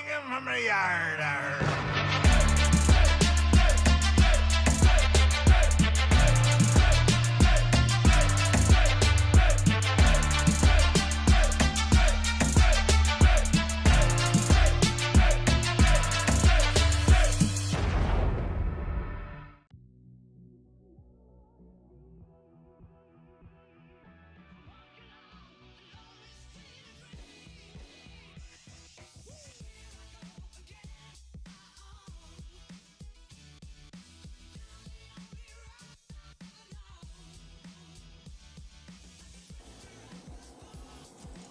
him from the yard.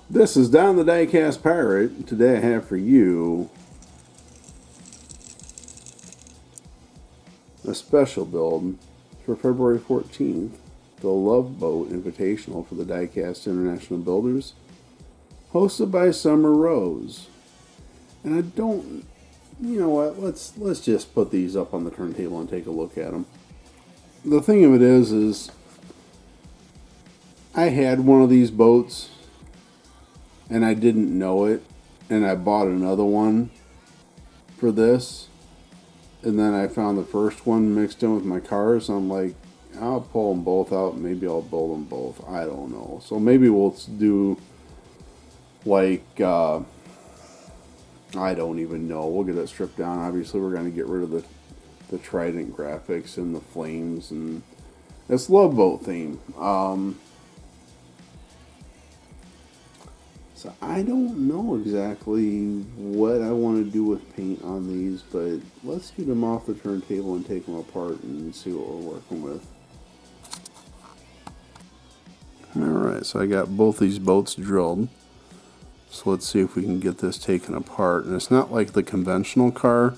This is Don the Diecast Pirate. Today I have for you a special build for February 14th, the Love Boat Invitational for the Diecast International Builders, hosted by Summer Rose. And I don't, you know what, let's just put these up on the turntable and take a look at them. The thing of it is I had one of these boats and I didn't know it, and I bought another one for this, and then I found the first one mixed in with my cars, and I'm like, I'll pull them both out, maybe I'll build them both, I don't know. So maybe we'll do, like, I don't even know, we'll get it stripped down. Obviously we're going to get rid of the Trident graphics and the flames, and it's Love Boat theme. So I don't know exactly what I want to do with paint on these, but let's get them off the turntable and take them apart and see what we're working with. Alright, so I got both these boats drilled. So let's see if we can get this taken apart. And it's not like the conventional car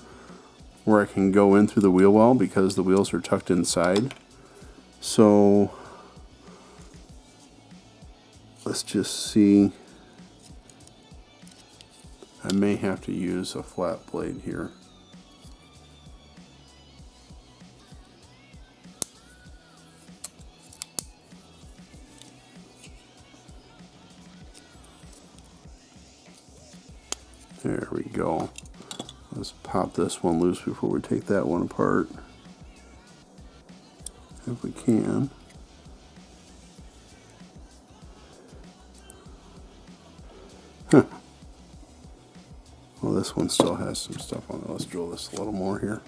where I can go in through the wheel well because the wheels are tucked inside. So let's just see. I may have to use a flat blade here. There we go. Let's pop this one loose before we take that one apart, if we can. Huh. Well, this one still has some stuff on it. Let's drill this a little more here.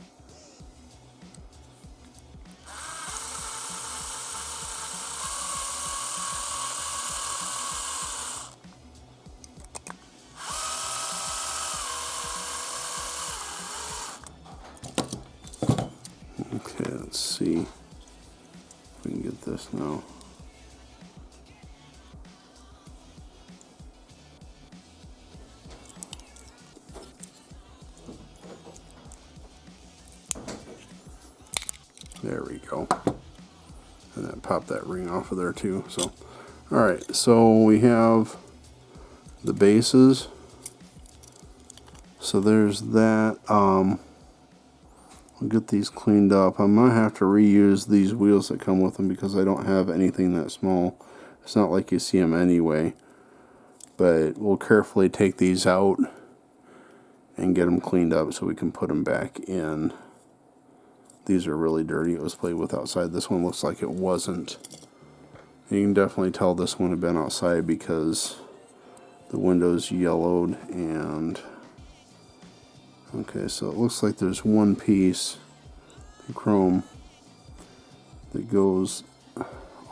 Okay, let's see if we can get this now. There we go. And then pop that ring off of there too. So, alright, so we have the bases. So there's that. We'll get these cleaned up. I might have to reuse these wheels that come with them because I don't have anything that small. It's not like you see them anyway. But we'll carefully take these out and get them cleaned up so we can put them back in. These are really dirty. It was played with outside. This one looks like it wasn't. You can definitely tell this one had been outside because the windows yellowed. And okay, so it looks like there's one piece of chrome that goes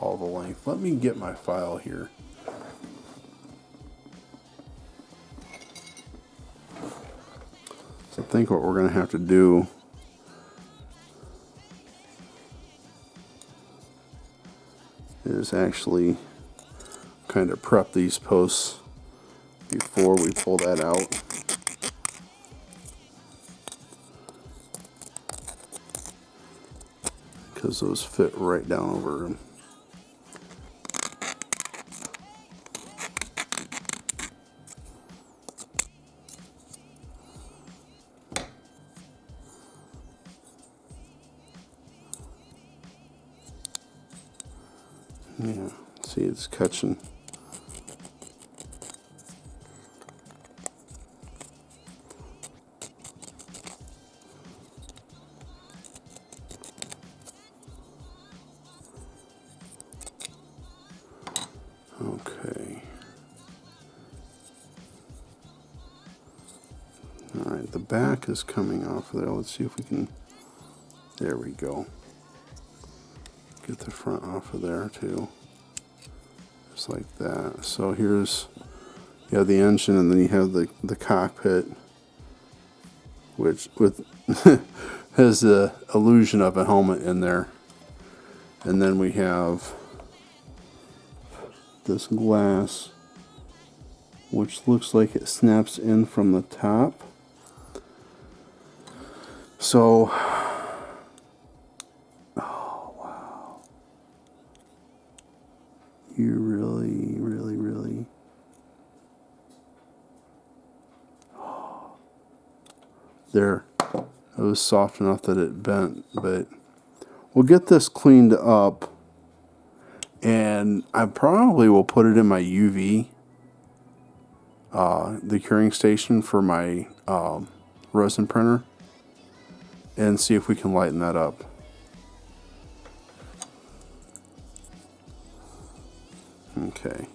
all the length. Let me get my file here. So I think what we're going to have to do is actually kind of prep these posts before we pull that out. Because those fit right down over them. Yeah, see, it's catching. the back is coming off of there. Let's see if we can, there we go. Get the front off of there too. Just like that. So here's, you have the engine, and then you have the cockpit, which has the illusion of a helmet in there. And then we have this glass, which looks like it snaps in from the top. So, oh wow. You really, really, really. Oh. There. It was soft enough that it bent, but we'll get this cleaned up, and I probably will put it in my UV, the curing station for my resin printer, and see if we can lighten that up. Okay.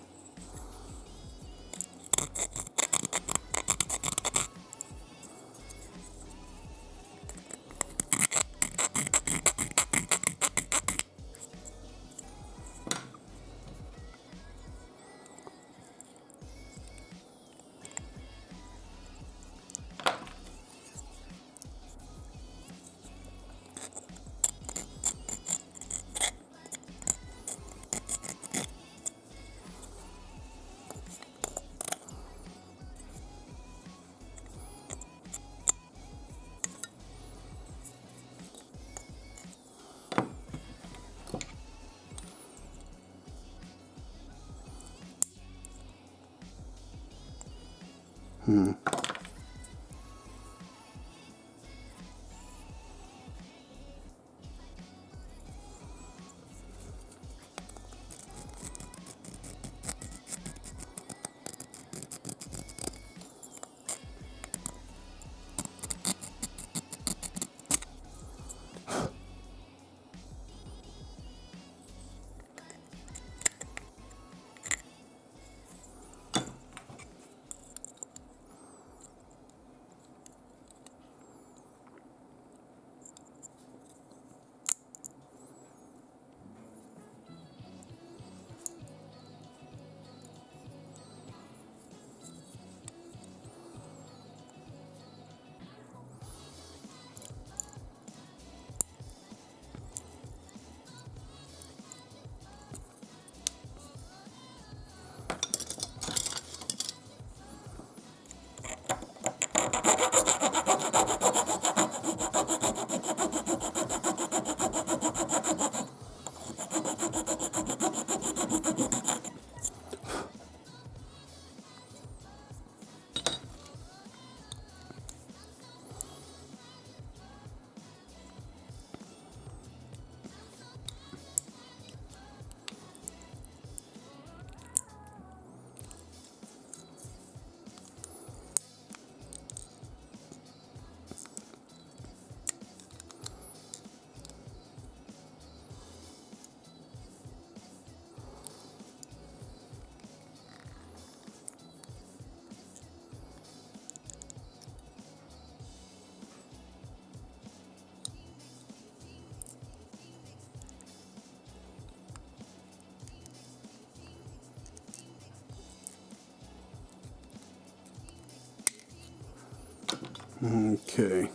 Okay.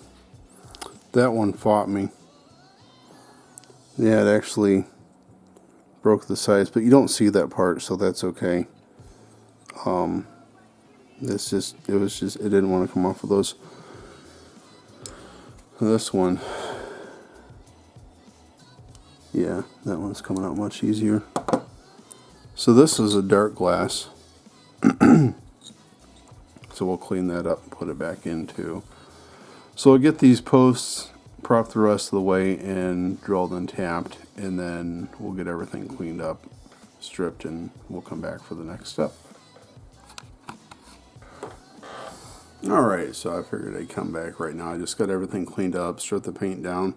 That one fought me. Yeah, it actually broke the sides, but you don't see that part, so that's okay. It didn't want to come off of those. This one, yeah, that one's coming out much easier. So this is a dark glass. So we'll clean that up and put it back in too. So I'll get these posts propped the rest of the way and drilled and tapped, and then we'll get everything cleaned up, stripped, and we'll come back for the next step. Alright, so I figured I'd come back right now. I just got everything cleaned up, stripped the paint down.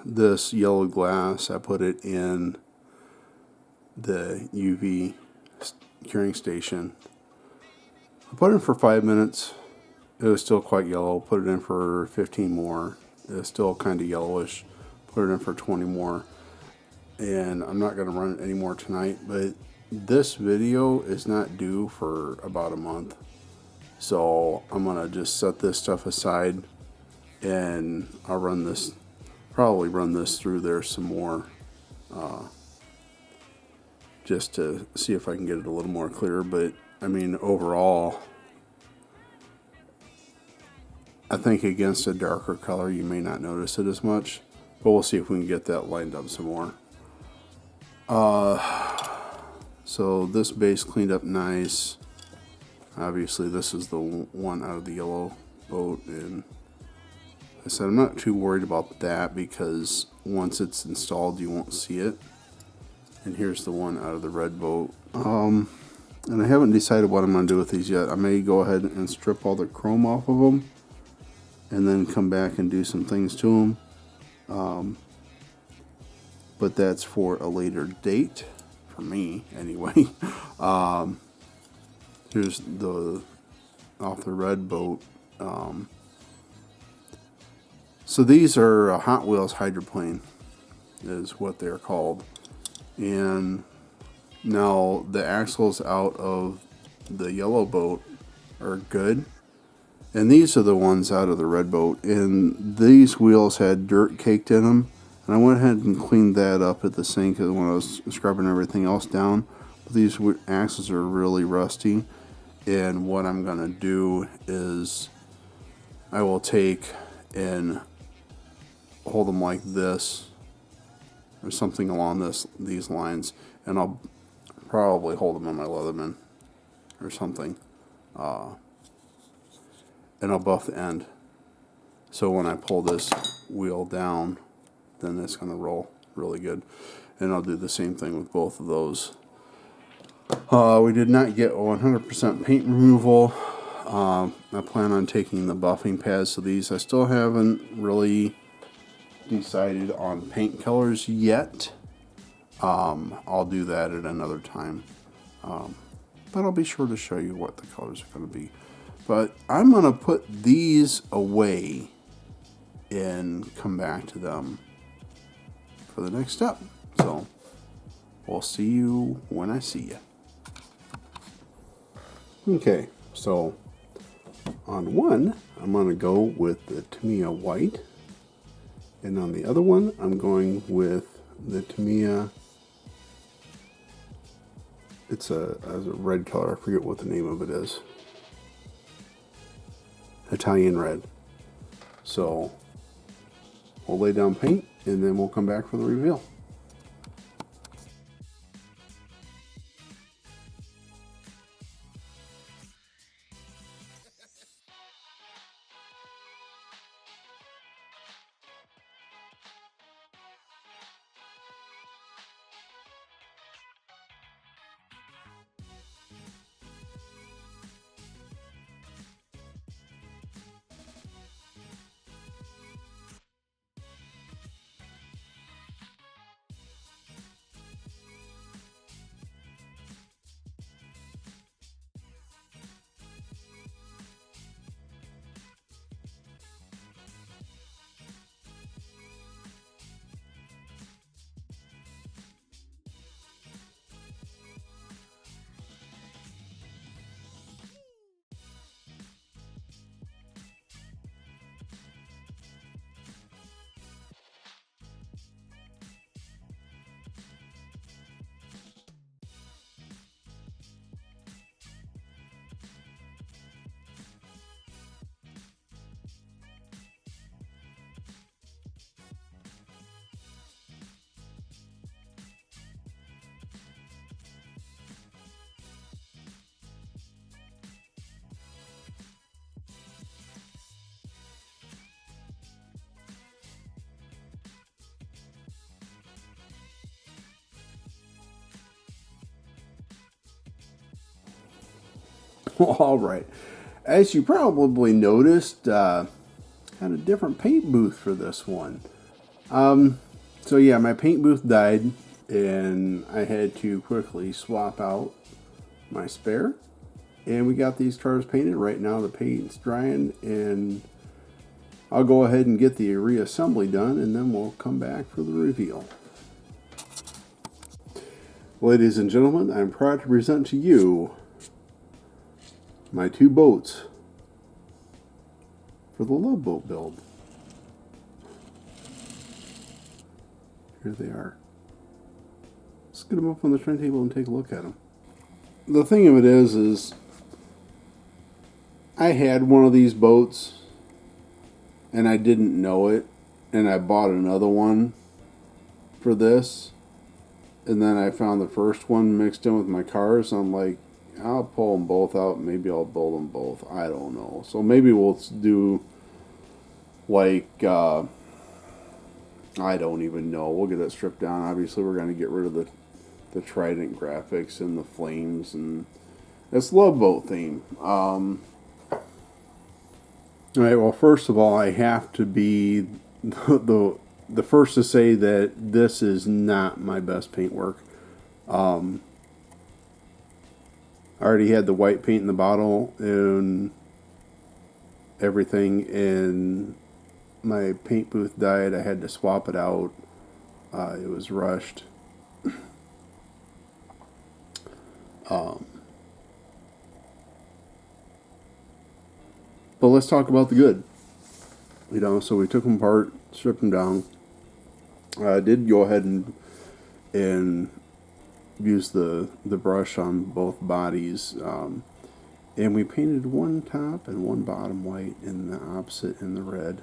This yellow glass, I put it in the UV curing station. I put it in for 5 minutes. It It was still quite yellow. Put it in for 15 more. It's still kind of yellowish. Put it in for 20 more. And I'm not going to run it anymore tonight, but this video is not due for about a month. So I'm going to just set this stuff aside, and I'll probably run this through there some more, just to see if I can get it a little more clear. But I mean, overall, I think against a darker color you may not notice it as much, but we'll see if we can get that lined up some more. So this base cleaned up nice. Obviously this is the one out of the yellow boat, and I said I'm not too worried about that because once it's installed you won't see it. And here's the one out of the red boat. And I haven't decided what I'm going to do with these yet. I may go ahead and strip all the chrome off of them and then come back and do some things to them. But that's for a later date, for me anyway. Here's the off the red boat. So these are a Hot Wheels hydroplane is what they're called. And now the axles out of the yellow boat are good. And these are the ones out of the red boat. And these wheels had dirt caked in them. And I went ahead and cleaned that up at the sink when I was scrubbing everything else down. But these axles are really rusty. And what I'm going to do is I will take and hold them like this or something along these lines. And I'll probably hold them in my Leatherman or something. And I'll buff the end. So when I pull this wheel down, then it's going to roll really good. And I'll do the same thing with both of those. We did not get 100% paint removal. I plan on taking the buffing pads to these. I still haven't really decided on paint colors yet. I'll do that at another time. But I'll be sure to show you what the colors are going to be. But I'm going to put these away and come back to them for the next step. So we'll see you when I see you. Okay, so on one, I'm going to go with the Tamiya white. And on the other one, I'm going with the Tamiya, it's a red color. I forget what the name of it is. Italian red. So we'll lay down paint and then we'll come back for the reveal. All right, as you probably noticed, had a different paint booth for this one. So yeah, my paint booth died and I had to quickly swap out my spare. And we got these cars painted. Right now the paint's drying, and I'll go ahead and get the reassembly done, and then we'll come back for the reveal. Ladies and gentlemen, I'm proud to present to you my two boats for the Love Boat build. Here they are. Let's get them up on the turntable and take a look at them. The thing of it is I had one of these boats and I didn't know it, and I bought another one for this, and then I found the first one mixed in with my cars. I'm like, I'll pull them both out, maybe I'll build them both, I don't know. So maybe we'll do like I don't even know, we'll get it stripped down. Obviously we're going to get rid of the Trident graphics and the flames, and it's Love Boat theme. Alright, well, first of all, I have to be the first to say that this is not my best paintwork. I already had the white paint in the bottle and everything, and my paint booth died. I had to swap it out. It was rushed. But let's talk about the good. You know, so we took them apart, stripped them down. I did go ahead and use the brush on both bodies, and we painted one top and one bottom white and the opposite in the red.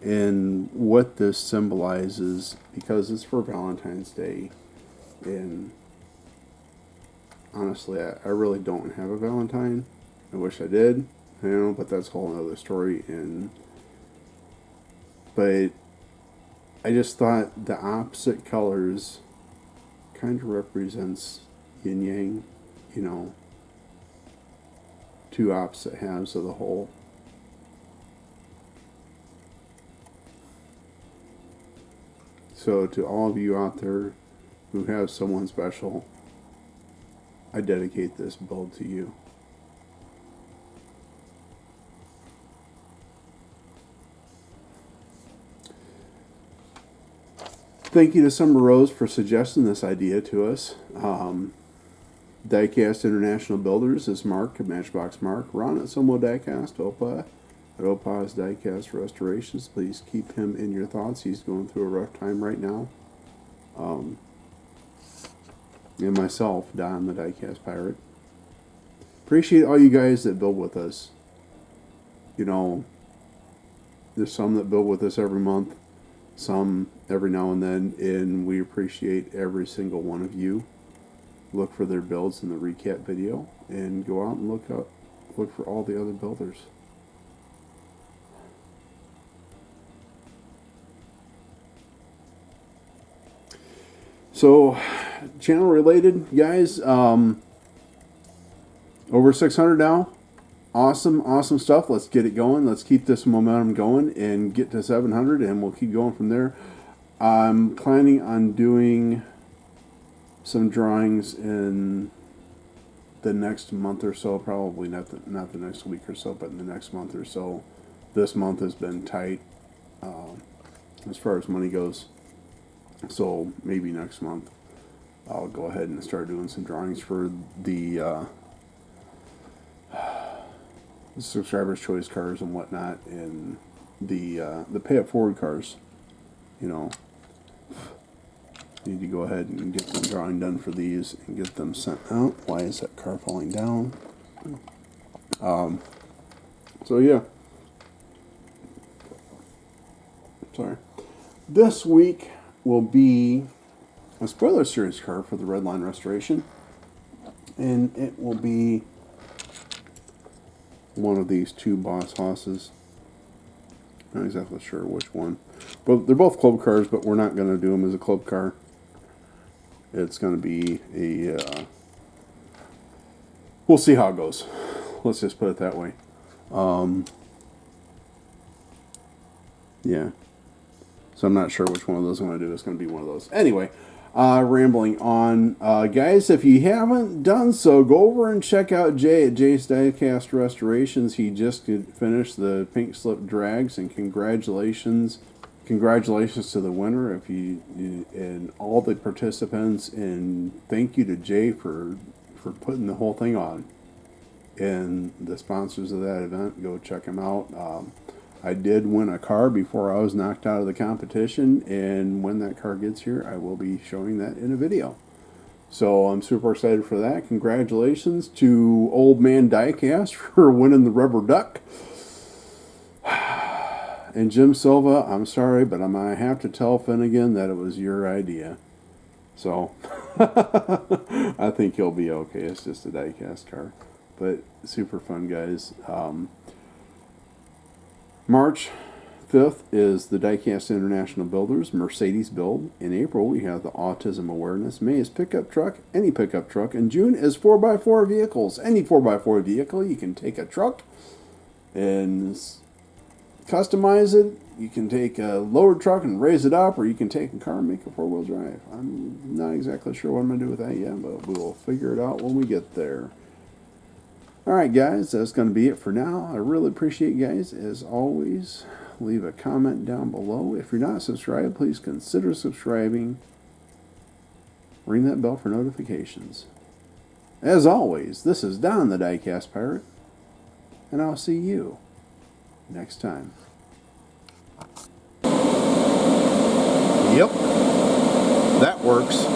And what this symbolizes, because it's for Valentine's Day, and honestly, I really don't have a Valentine. I wish I did, you know, but that's a whole other story. But I just thought the opposite colors kind of represents yin yang, you know, two opposite halves of the whole. So to all of you out there who have someone special, I dedicate this build to you. Thank you to Summer Rose for suggesting this idea to us. Diecast International Builders is Mark at Matchbox Mark. Ron at SoMo Diecast. Opa at Opa's Diecast Restorations. Please keep him in your thoughts. He's going through a rough time right now. And myself, Don, the Diecast Pirate. Appreciate all you guys that build with us. You know, there's some that build with us every month, some every now and then, and we appreciate every single one of you. Look for their builds in the recap video, and go out and look for all the other builders. So, channel related, guys, over 600 now. Awesome stuff. Let's get it going. Let's keep this momentum going and get to 700, and we'll keep going from there. I'm planning on doing some drawings in the next month or so. Probably not the next week or so, but in the next month or so. This month has been tight as far as money goes. So maybe next month I'll go ahead and start doing some drawings for the subscribers' choice cars and whatnot, and the pay it forward cars. You know, need to go ahead and get the drawing done for these and get them sent out. Why is that car falling down? So yeah. Sorry. This week will be a spoiler series car for the Redline restoration, and it will be one of these two Boss Hosses. Not exactly sure which one, but they're both club cars, but we're not going to do them as a club car. It's going to be a we'll see how it goes. Let's just put it that way. Yeah, so I'm not sure which one of those I'm going to do. It's going to be one of those anyway. Rambling on. Guys, if you haven't done so, go over and check out Jay at Jay's Diecast Restorations. He just finished the pink slip drags, and congratulations to the winner and all the participants, and thank you to Jay for putting the whole thing on. And the sponsors of that event, go check them out. I did win a car before I was knocked out of the competition, and when that car gets here, I will be showing that in a video. So I'm super excited for that. Congratulations to Old Man Diecast for winning the rubber duck. And Jim Silva, I'm sorry, but I'm going to have to tell Finnegan that it was your idea. So I think he'll be okay. It's just a diecast car. But super fun, guys. March 5th is the Diecast International Builders Mercedes build. In April, we have the Autism Awareness. May is pickup truck, any pickup truck. In June is 4x4 vehicles. Any 4x4 vehicle. You can take a truck and customize it. You can take a lower truck and raise it up, or you can take a car and make a four-wheel drive. I'm not exactly sure what I'm going to do with that yet, but we'll figure it out when we get there. Alright guys, that's going to be it for now. I really appreciate you guys. As always, leave a comment down below. If you're not subscribed, please consider subscribing. Ring that bell for notifications. As always, this is Don the Diecast Pirate, and I'll see you next time. Yep, that works.